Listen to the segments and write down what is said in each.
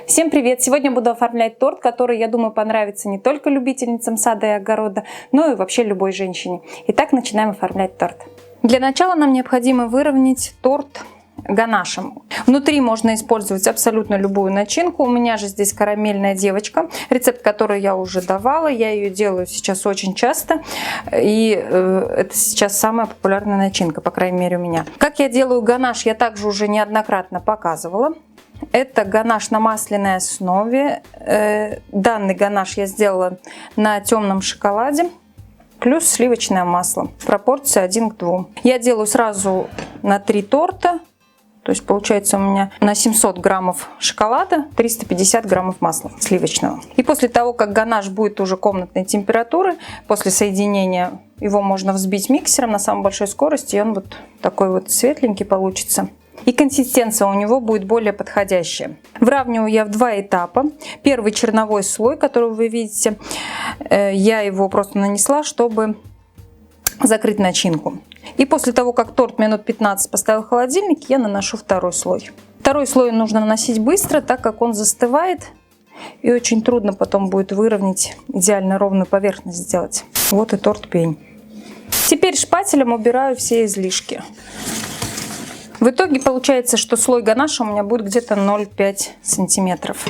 Всем привет! Сегодня буду оформлять торт, который, я думаю, понравится не только любительницам сада и огорода, но и вообще любой женщине. Итак, начинаем оформлять торт. Для начала нам необходимо выровнять торт ганашем. Внутри можно использовать абсолютно любую начинку. У меня же здесь карамельная девочка, рецепт, который я уже давала. Я ее делаю сейчас очень часто, и это сейчас самая популярная начинка, по крайней мере у меня. Как я делаю ганаш, я также уже неоднократно показывала. Это ганаш на масляной основе. Данный ганаш я сделала на темном шоколаде, плюс сливочное масло. Пропорция 1 к 2. Я делаю сразу на 3 торта. То есть получается у меня на 700 граммов шоколада 350 граммов масла сливочного. И после того, как ганаш будет уже комнатной температуры, после соединения его можно взбить миксером на самой большой скорости, и он вот такой вот светленький получится. И консистенция у него будет более подходящая. Выравниваю я в 2 этапа. Первый черновой слой, который вы видите, я его просто нанесла, чтобы закрыть начинку. И после того, как торт минут 15 поставил в холодильник, я наношу второй слой. Второй слой нужно наносить быстро, так как он застывает, и очень трудно потом будет выровнять, идеально ровную поверхность сделать. Вот и торт-пень. Теперь шпателем убираю все излишки. В итоге получается, что слой ганаша у меня будет где-то 0,5 сантиметров.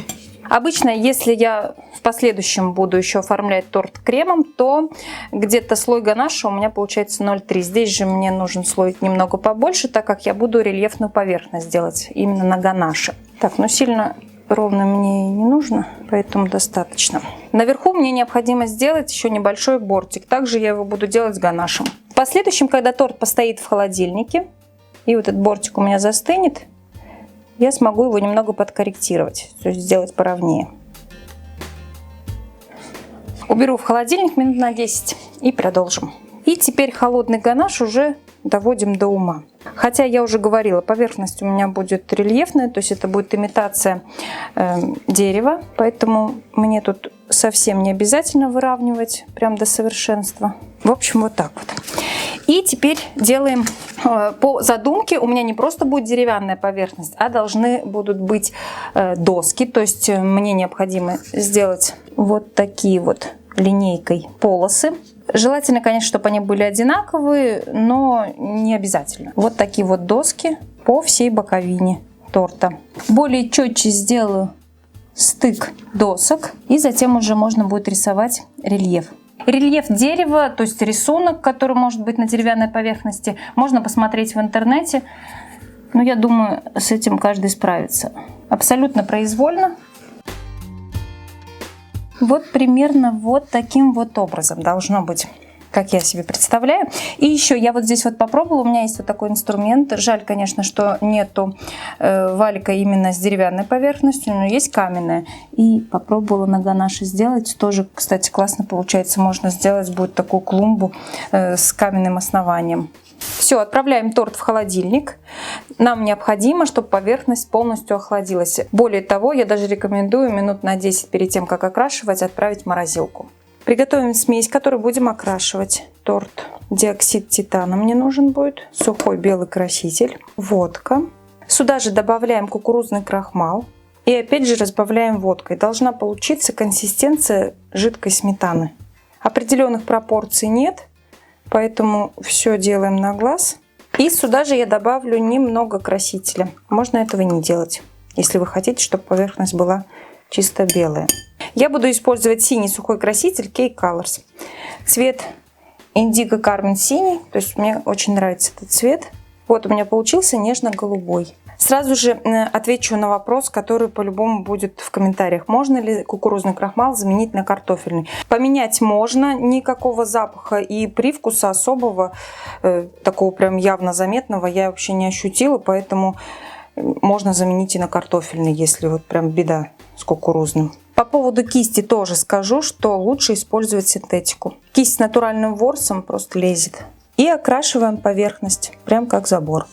Обычно, если я в последующем буду еще оформлять торт кремом, то где-то слой ганаша у меня получается 0,3. Здесь же мне нужен слой немного побольше, так как я буду рельефную поверхность делать именно на ганаше. Так, ну сильно ровно мне не нужно, поэтому достаточно. Наверху мне необходимо сделать еще небольшой бортик. Также я его буду делать с ганашем. В последующем, когда торт постоит в холодильнике, и вот этот бортик у меня застынет, я смогу его немного подкорректировать, то есть сделать поровнее. Уберу в холодильник минут на 10 и продолжим. И теперь холодный ганаш уже доводим до ума. Хотя я уже говорила, поверхность у меня будет рельефная, то есть это будет имитация дерева, поэтому мне тут совсем не обязательно выравнивать прям до совершенства. В общем, вот так вот. И теперь делаем по задумке, у меня не просто будет деревянная поверхность, а должны будут быть доски. То есть мне необходимо сделать вот такие вот линейкой полосы. Желательно, конечно, чтобы они были одинаковые, но не обязательно. Вот такие вот доски по всей боковине торта. Более четче сделаю стык досок, и затем уже можно будет рисовать рельеф. Рельеф дерева, то есть рисунок, который может быть на деревянной поверхности, можно посмотреть в интернете. Но я думаю, с этим каждый справится. Абсолютно произвольно. Вот примерно вот таким вот образом должно быть, как я себе представляю. И еще я вот здесь вот попробовала, у меня есть вот такой инструмент. Жаль, конечно, что нету валика именно с деревянной поверхностью, но есть каменная. И попробовала на ганаше сделать. Тоже, кстати, классно получается. Можно сделать будет такую клумбу с каменным основанием. Все, отправляем торт в холодильник. Нам необходимо, чтобы поверхность полностью охладилась. Более того, я даже рекомендую минут на 10 перед тем, как окрашивать, отправить в морозилку. Приготовим смесь, которую будем окрашивать торт. Диоксид титана мне нужен будет, сухой белый краситель, водка. Сюда же добавляем кукурузный крахмал и опять же разбавляем водкой. Должна получиться консистенция жидкой сметаны. Определенных пропорций нет, поэтому все делаем на глаз. И сюда же я добавлю немного красителя. Можно этого не делать, если вы хотите, чтобы поверхность была чисто белая. Я буду использовать синий сухой краситель Cake Colors. Цвет Indigo Carmine синий, то есть мне очень нравится этот цвет. Вот у меня получился нежно-голубой. Сразу же отвечу на вопрос, который по-любому будет в комментариях. Можно ли кукурузный крахмал заменить на картофельный? Поменять можно, никакого запаха и привкуса особого, такого прям явно заметного я вообще не ощутила, поэтому можно заменить и на картофельный, если вот прям беда с кукурузным. По поводу кисти тоже скажу, что лучше использовать синтетику. Кисть с натуральным ворсом просто лезет. И окрашиваем поверхность, прям как забор.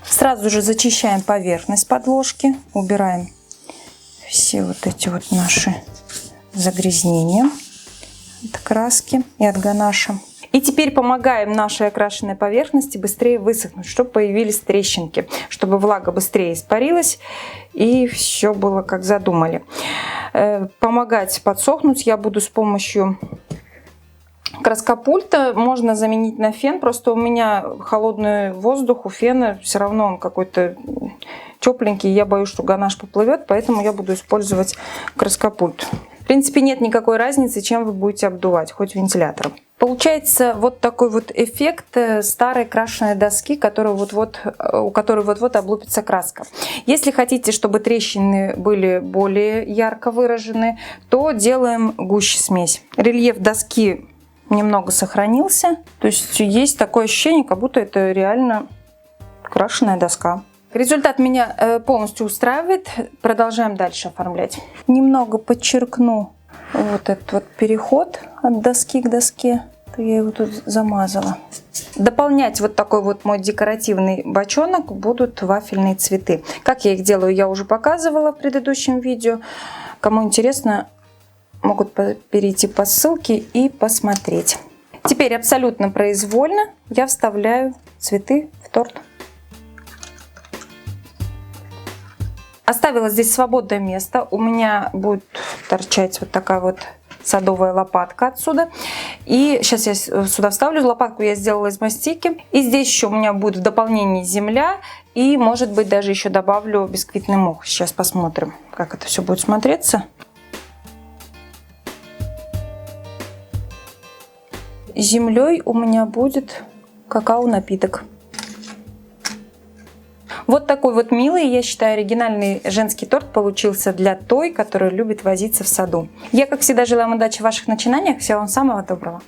Сразу же зачищаем поверхность подложки, убираем все вот эти вот наши загрязнения от краски и от ганаша. И теперь помогаем нашей окрашенной поверхности быстрее высохнуть, чтобы появились трещинки, чтобы влага быстрее испарилась и все было как задумали. Помогать подсохнуть я буду с помощью краскопульта. Можно заменить на фен, просто у меня холодный воздух, у фена все равно он какой-то тепленький, я боюсь, что ганаш поплывет, поэтому я буду использовать краскопульт. В принципе, нет никакой разницы, чем вы будете обдувать, хоть вентилятором. Получается вот такой вот эффект старой крашеной доски, у которой вот-вот облупится краска. Если хотите, чтобы трещины были более ярко выражены, то делаем гуще смесь. Рельеф доски немного сохранился, то есть есть такое ощущение, как будто это реально крашеная доска. Результат меня полностью устраивает. Продолжаем дальше оформлять. Немного подчеркну вот этот вот переход от доски к доске. Я его тут замазала. Дополнять вот такой вот мой декоративный бочонок будут вафельные цветы. Как я их делаю, я уже показывала в предыдущем видео. Кому интересно, могут перейти по ссылке и посмотреть. Теперь абсолютно произвольно я вставляю цветы в торт. Оставила здесь свободное место. У меня будет торчать вот такая вот садовая лопатка отсюда. И сейчас я сюда вставлю. Лопатку я сделала из мастики. И здесь еще у меня будет в дополнении земля. И может быть даже еще добавлю бисквитный мох. Сейчас посмотрим, как это все будет смотреться. Землей у меня будет какао-напиток. Вот такой вот милый, я считаю, оригинальный женский торт получился для той, которая любит возиться в саду. Я, как всегда, желаю вам удачи в ваших начинаниях. Всего вам самого доброго.